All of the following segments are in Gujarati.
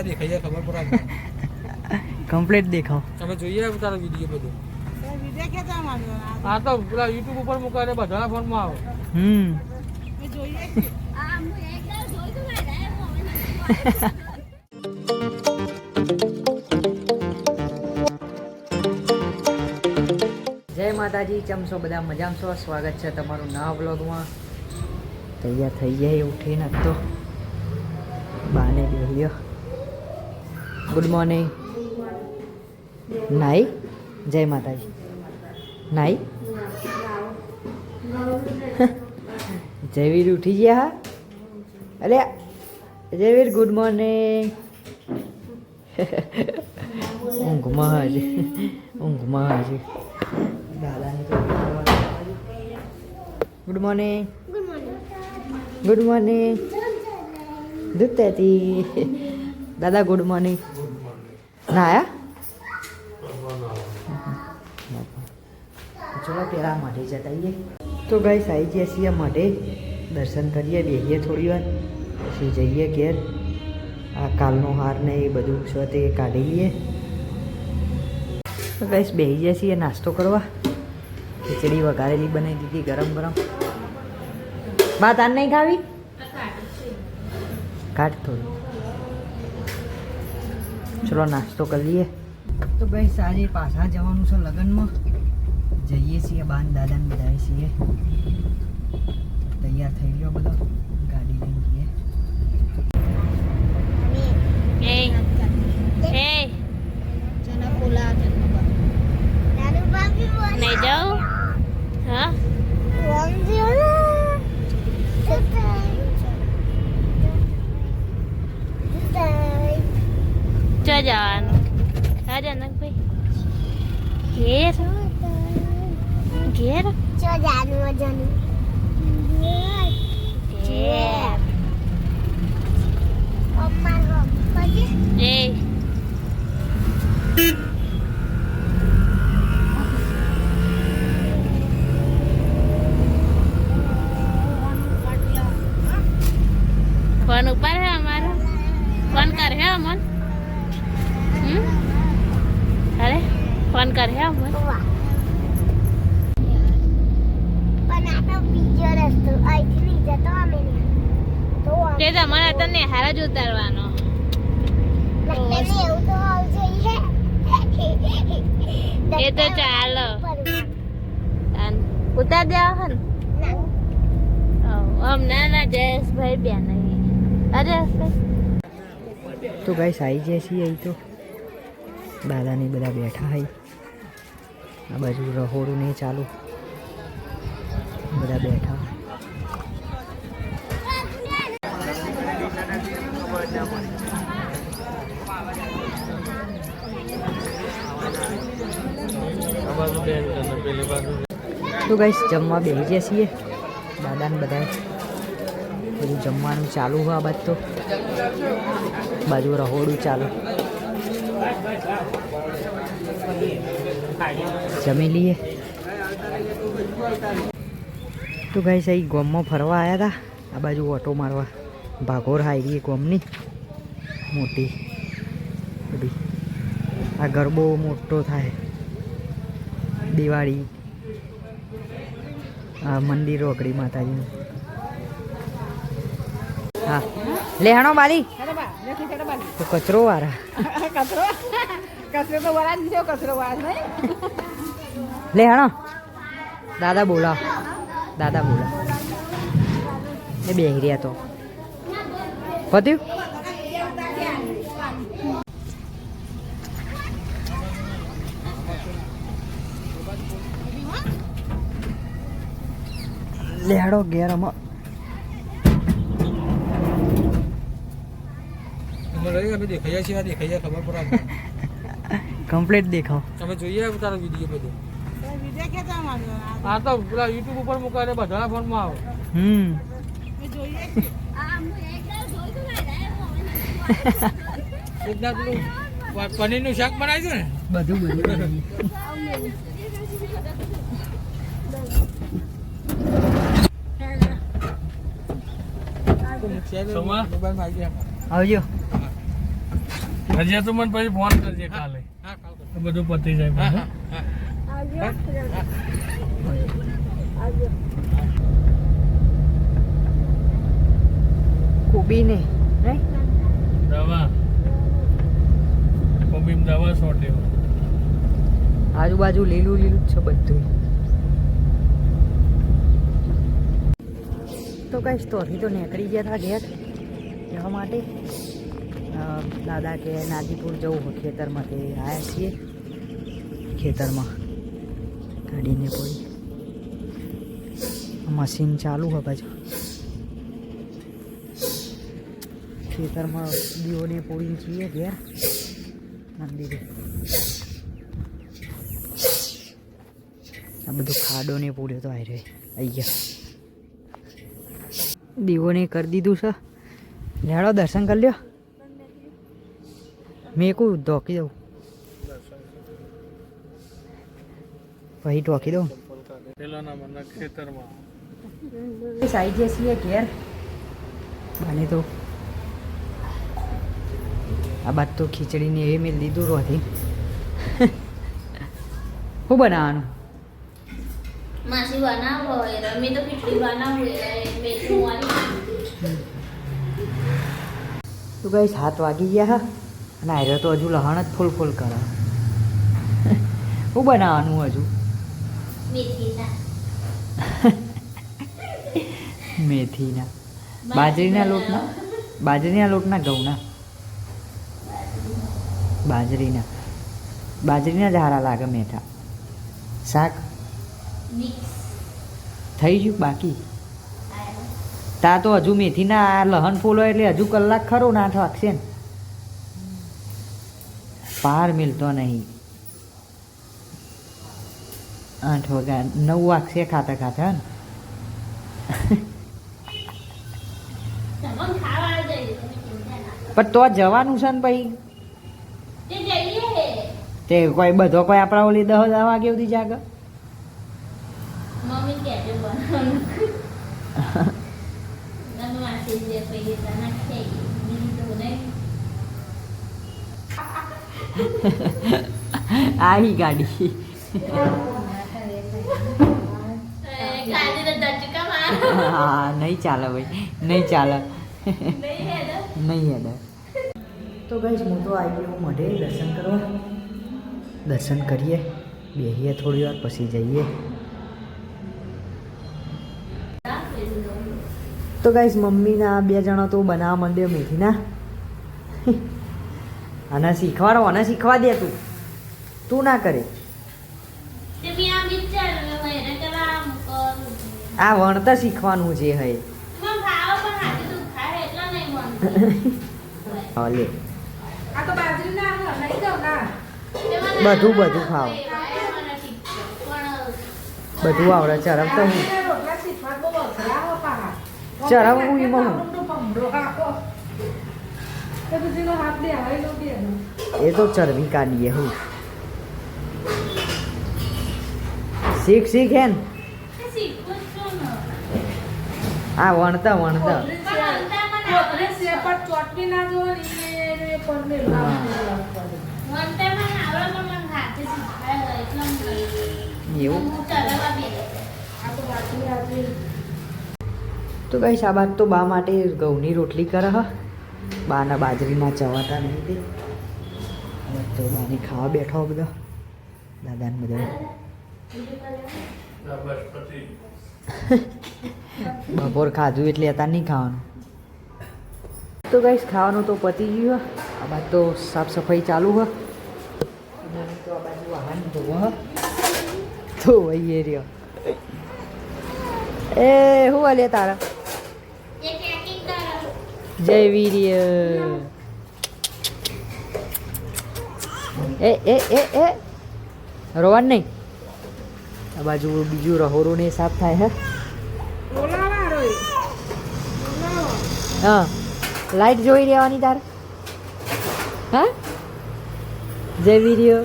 દેખાય ખબર પડે કમ્પ્લીટ દેખાવ તમે જોઈએ તારો વિડીયો બધું હા તો પેલા યુટ્યુબ ઉપર મૂકાય બધાના ફોનમાં આવે જય માતાજી, ચમસો બધા મજામાં છો? સ્વાગત છે તમારું નવા વ્લોગમાં. તૈયાર થઈ જાય ઉઠીને તો બાને બેહ્યો. Good morning. નાઈ? જય માતાજી. નાઈ? જયવીર ઉઠી ગયા? અરે જયવીર ગુડ મોર્નિંગ. ઊંઘમાં હજી દાદાને તો ગુડ મોર્નિંગ. Good morning. દૂધ તેતી દાદા ગુડ મોર્નિંગ. ના આયા? ચલો પેલા માટે જતા આવીએ. તો ગાઈસ આવી ગયા છીએ માટે દર્શન કરીએ, બેસીએ થોડી વાર, પછી જઈએ ઘેર. આ કાલનો હાર ને એ બધું છે તે કાઢી લઈએ. તો ગાઈસ બેસી ગયા છીએ નાસ્તો કરવા. ખીચડી વઘારેલી બનાવી દીધી ગરમ ગરમ. ભાત આન નહીં ખાવી? કાઢ થોડું. ચલો નાસ્તો કરી લઈએ. તો ગાઈસ આજે પાછા જવાનું છે લગ્નમાં. જઈએ છીએ બાન દાદાને બધાએ છીએ. તૈયાર થઈ ગયો બધો, ગાડી લઈને જઈએ. नहीं जाओ हाँ cho giòn cho giòn nó đi ghé thôi ghé đó cho giòn mà giòn ghé 엄마 뭐지? 네 phone ऊपर है हमारा, फोन कर है अमन. अरे फोन कर है अमन. पण आता બીજો રસ્તો અહીંથી જતો અમે તો તે તમારે તો ને હારા જ ઉતારવાનો. લગને એવું તો આવશે એ તો ચાલો ઉતાર દેવા હન. ના ના ના જયેશભાઈ બેન અરે તો ગાઈસ આવી જાય છીએ અહીં. તો દાદાને બધા બેઠા હોય. આ બાજુ રહોડું નહીં ચાલુ, બધા બેઠા. તો ગાઈસ જમવા બેસી ગયા છીએ દાદાને બધા. બધું જમવાનું ચાલુ હોય. આ બાજુ તો બાજુ રહોડું ચાલુ. જમી લઈએ. તો ગાઈસ અહીં ગામમાં ફરવા આવ્યા હતા. આ બાજુ ઓટો મારવા. ભાગોર હાઈવી ગામની મોટી બધી. આ ગરબો મોટો થાય દિવાળી. આ મંદિર રોકડી માતાજીનું. હા લેહાણો બાલી તો કચરો વાળા લેહાણો. દાદા બોલા એ બેહી રહ્યા તો પત્યું. લેહાડો ઘેરમાં દેખાય ખબર પડે કમ્પ્લીટ દેખાવ તમે જોઈએ તારો વિડીયો બધું હા તો પેલા યુટ્યુબ ઉપર મૂકાય બધાના ફોનમાં આવે પનીરનું શાક બનાવ્યું ને બધું સોમા મોબાઈલ માં આવી ગયા આવજો. હજી તો મને પછી ફોન કરજે કાલે. હા કાલ બધું પતી જાય પછી. કોબી ને રાઈટ દવા કોબીમ દવા સોટે આજુબાજુ લીલું લીલું જ છે બધું. તો કઈ સ્ટોરી તો નીકળી ગયા હતા ઘેર જવા માટે. દાદા કે નાજીપુર જવું ખેતરમાંથી આવ્યા છીએ. ખેતરમાં ગાડીને પડી મશીન ચાલુ હોય પાછું. ખેતરમાં દીવોને પોળીને છીએ ઘેર મંદિરે. આ બધું ખાડો ને પૂર્યો તો આવી રહ્યો અહીંયા દીવોને કરી દીધું છે. લેડો દર્શન કરી લ્યો. મેં કહું ઢોકી દઉં પછી ઢોકી દઉં. પેલાના મને ખેતરમાં સાઈ જે છીએ ઘેર બને તો આ બાદ તો ખીચડીને એ મેં લીધું રોથી. શું બનાવવાનું? માસી બનાવો હોય રમી તો ખીચડી બનાવો મેથી વાળી. તો કઈ 7 વાગી ગયા હા અને આર્યો તો હજુ લહણ જ ફૂલ ફૂલ કરે. શું બનાવવાનું હજુ? મેથીના મેથીના બાજરીના લોટના ઘઉંના બાજરીના જ હારા લાગે મેઠા. શાક મિક્સ થઈ ગયું બાકી? તા તો હજુ મેથીના આ લહણ ફૂલ હોય એટલે હજુ કલાક ખરો ને 8 વાગશે ને. પાર મિલતો નહીં. 8 વાગ્યા 9 વાગશે ખાતા ખાતા ને. તમન ખાવા જઈએ પણ તો જવાનું છે ને પછી તે જઈએ તે કોઈ બધો કોઈ આપણા ઓલી 10 વાગે સુધી જાગે. મમ્મી કહેજો બનાવવાનું નમ માસી જે પૈસા નાખે બીજું તો નહીં. આહી ગાડી ખાલી તો ધચકા માર હા નહીં ચાલે ભાઈ નહીં ચાલે નહીં હે નહીં હેડે. તો ગઈશ હું તો આવી ગયો મઢે દર્શન કરવા. દર્શન કરીએ બેસીએ થોડી વાર પછી જઈએ. તો ગાઈસ મમ્મીના 2 જણા તો બનાવવા માંડ્યો મેથીના. આને શીખવા દે તું ના કરે. તે બી આ વિચાર એને કલા કર આ વણતા શીખવાનું છે હે. મમ ભાવ પણ હાથી દુખ થાય એટલા નહીં મન લે આ તો બાજરીના લઈ દો ના. બધું ખાવ બધું આવડે. ચરમ તો હું રોટલા શીખવા બહુ અઘરા હો પાહા. ચરમ હું એમાં હું ભમરો હાકો તો બીજીનો હાથ દે હવે નો દે. એ તો ચરબી કાઢીએ હું. શીખ હે ને શીખવું છો ને આ વણતા પણ અંતા મને કોથળી સેપટ ચોટકી ના જો ને એ પર મે વંતે મને આવડે પણ મને હાથે શીખાય એટલા એવું. હું ચલાવવા બે આ તો બાકી આજે તો ગાઈસ આ બાદ તો બા માટે ઘઉંની રોટલી કરે હ. બાના બાજરીના ચવાતા નહીં દે. હવે તો બાને ખાવા બેઠો બધા દાદાને બધા. બપોર ખાધું એટલે અત્યારે નહીં ખાવાનું. તો ગાઈસ ખાવાનું તો પતી ગયું. આ બાદ તો સાફ સફાઈ ચાલુ હ. તો આ બાજુ વાહન ધોવો હ. તો વહીએ રહ્યો. એ હું હાલે તારા એક પેકિંગ કરો જય વીર્ય. એ એ એ એ રોવાનું નહીં. આ બાજુ બીજું રહોરું ને સાફ થાય હે. બોલાવા રોય હા લાઈટ જોઈ રહેવાની તારે. હા જય વીર્ય.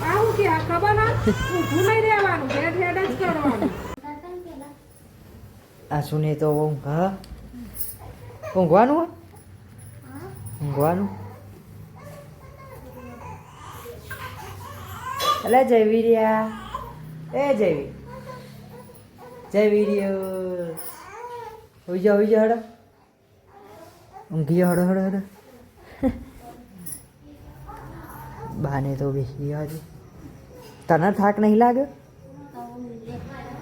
આવું કે આ ખબર ના ઊભું નહીં રહેવાનું હેડ જ કરવાનું. આ સુને તો ઊંઘ હા ઊંઘવાનું હોય ઊંઘવાનું અલે જયવીરિયા એ જયવીરિયો હોઈ જા હડો ઊંઘી હડો હડો હડો બાને તો બેસી આજે તને થાક નહીં લાગ્યો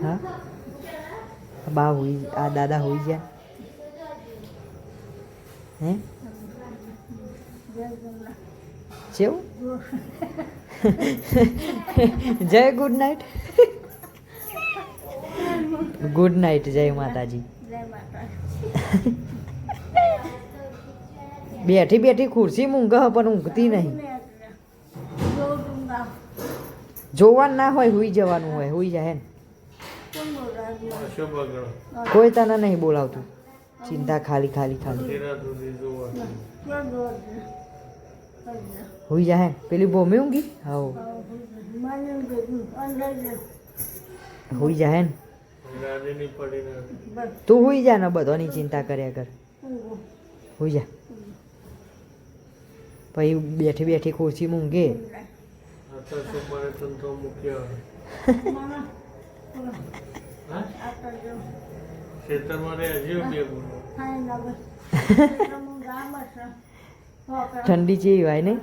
હા બા હોઈ આ દાદા હોઈ ગયા હે કેવું જય ગુડ નાઇટ ગુડ નાઇટ જય માતાજી બેઠી બેઠી ખુરશી મૂંઘ પણ ઊંઘતી નહીં જોવાનું ના હોય હુઈ જવાનું હોય હુઈ જાય ને કોઈ તને નહીં બોલાવતું ચિંતા ખાલી ખાલી ખાલી હુઈ જાય પેલી બોમી ઊંઘી હા હુઈ જાય ને તું હુઈ જા ને બધાની ચિંતા કર્યા કર હુઈ જા પછી બેઠી બેઠી ખુરશી મૂંઘે ઠંડી છે હોય ને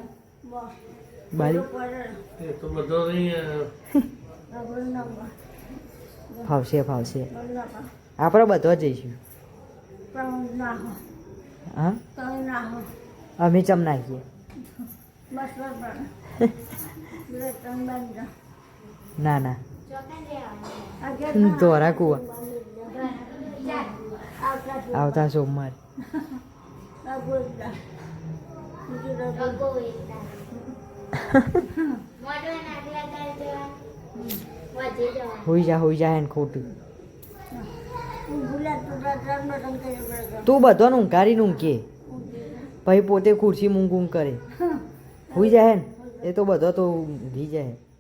બાલી ફાવશે ફાવશે આપણે બધા જઈશું હા અમે ચમ નાખીએ ના ના દોરા કુવા આવતા સોમવારે હોઈ જા એને ખોટું તું બધો ઊંઘારી ઊંઘે પછી પોતે ખુરશી મૂંઘ કરે હોઈ જાય ને એ તો બધો તો ઊંઘી જાય